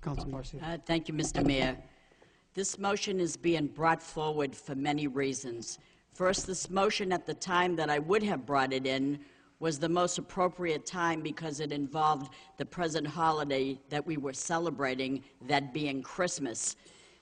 Councilor Mercier. Thank you, Mr. Mayor. This motion is being brought forward for many reasons. First, this motion at the time that I would have brought it in was the most appropriate time because it involved the present holiday that we were celebrating, that being Christmas.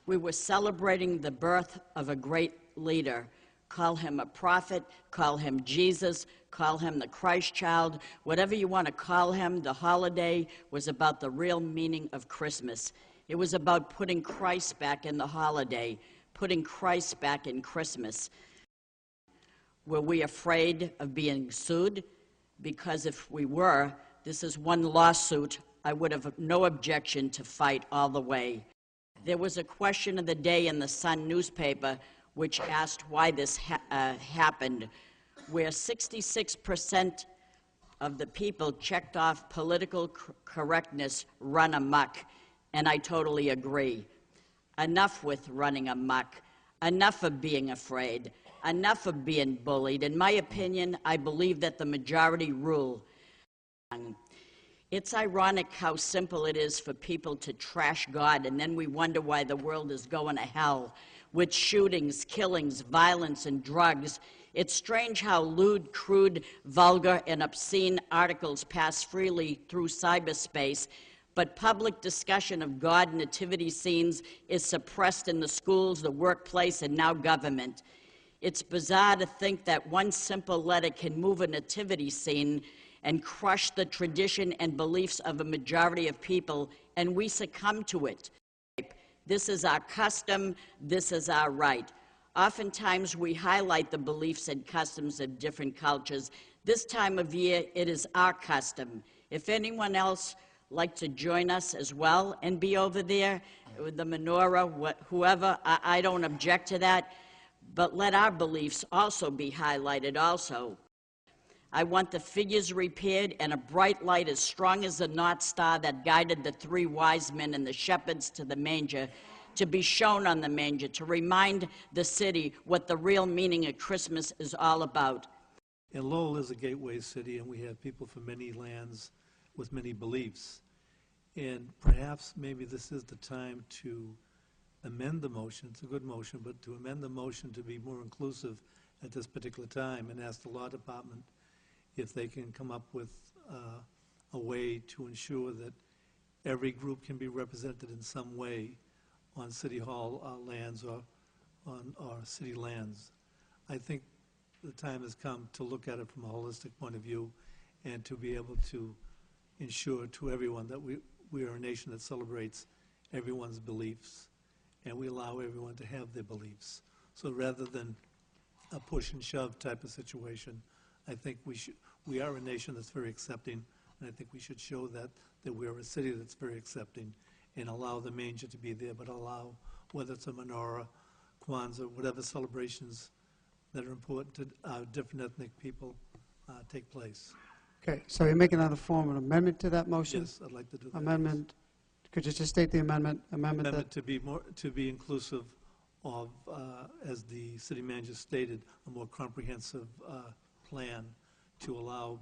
We were celebrating the birth of a great leader. Call him a prophet, call him Jesus, call him the Christ child, whatever you want to call him. The holiday was about the real meaning of Christmas. It was about putting Christ back in the holiday, putting Christ back in Christmas. Were we afraid of being sued? Because if we were, this is one lawsuit I would have no objection to fight all the way. There was a question of the day in the Sun newspaper which asked why this happened, where 66% of the people checked off political correctness run amok, and I totally agree. Enough with running amok, enough of being afraid, enough of being bullied. In my opinion, I believe that the majority rule. It's ironic how simple it is for people to trash God, and then we wonder why the world is going to hell with shootings, killings, violence, and drugs. It's strange how lewd, crude, vulgar, and obscene articles pass freely through cyberspace, but public discussion of God nativity scenes is suppressed in the schools, the workplace, and now government. It's bizarre to think that one simple letter can move a nativity scene and crush the tradition and beliefs of a majority of people, and we succumb to it. This is our custom, this is our right. Oftentimes we highlight the beliefs and customs of different cultures. This time of year, it is our custom. If anyone else like to join us as well and be over there with the menorah, whoever, I don't object to that, but let our beliefs also be highlighted also. I want the figures repaired and a bright light as strong as the North Star that guided the 3 wise men and the shepherds to the manger to be shown on the manger, to remind the city what the real meaning of Christmas is all about. And Lowell is a gateway city, and we have people from many lands with many beliefs. And perhaps maybe this is the time to amend the motion. It's a good motion, but to amend the motion to be more inclusive at this particular time and ask the law department if they can come up with a way to ensure that every group can be represented in some way on City Hall lands or on our city lands. I think the time has come to look at it from a holistic point of view and to be able to ensure to everyone that we are a nation that celebrates everyone's beliefs and we allow everyone to have their beliefs. So rather than a push and shove type of situation, I think we are a nation that's very accepting, and I think we should show that we're a city that's very accepting and allow the manger to be there, but allow, whether it's a menorah, Kwanzaa, whatever celebrations that are important to different ethnic people take place. Okay, so you're making another form of amendment to that motion? Yes, I'd like to do that. Amendment, could you just state the amendment? Amendment to be inclusive of, as the city manager stated, a more comprehensive plan to allow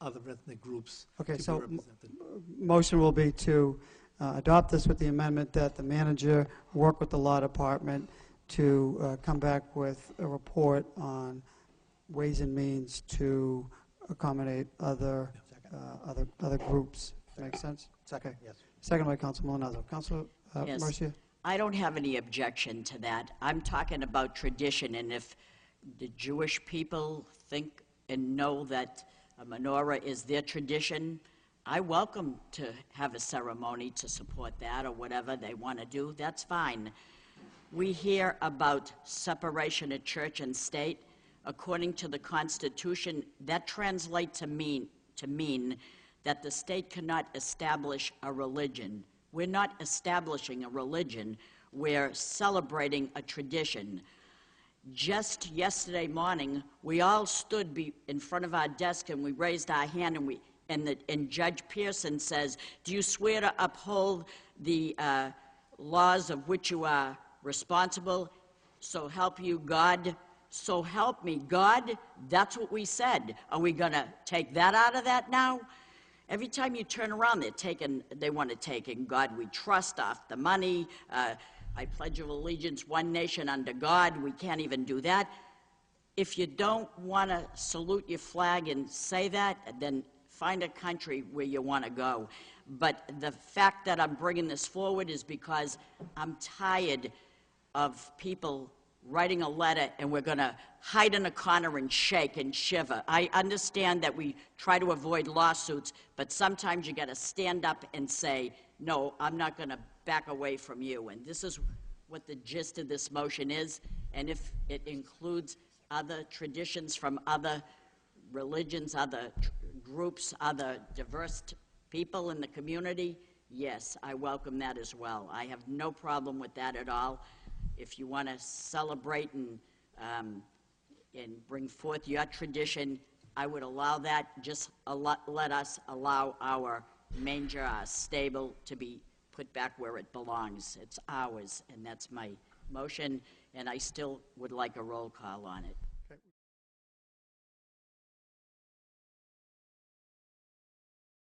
other ethnic groups to be represented. Motion will be to adopt this with the amendment that the manager work with the law department to come back with a report on ways and means to accommodate other groups. Makes sense? Second, yes. Second by Councilor Malinazzo. Councilor Yes. Mercier? I don't have any objection to that. I'm talking about tradition, and if the Jewish people think and know that a menorah is their tradition, I welcome to have a ceremony to support that or whatever they want to do. That's fine. We hear about separation of church and state. According to the Constitution, that translates to mean that the state cannot establish a religion. We're not establishing a religion. We're celebrating a tradition. Just yesterday morning, we all stood in front of our desk and we raised our hand, and Judge Pearson says, "Do you swear to uphold the laws of which you are responsible? So help you God." So help me God. That's what we said. Are we going to take that out of that now? Every time you turn around, they want to take "In God We Trust" off the money. I pledge of allegiance, one nation under God. We can't even do that. If you don't want to salute your flag and say that, then find a country where you want to go. But the fact that I'm bringing this forward is because I'm tired of people writing a letter and we're going to hide in a corner and shake and shiver. I understand that we try to avoid lawsuits, but sometimes you got to stand up and say, no, I'm not going to back away from you. And this is what the gist of this motion is. And if it includes other traditions from other religions, other groups, other diverse people in the community, yes, I welcome that as well. I have no problem with that at all. If you want to celebrate and bring forth your tradition, I would allow that. Just let us allow our manger, our stable, to be put back where it belongs. It's ours, and that's my motion, and I still would like a roll call on it.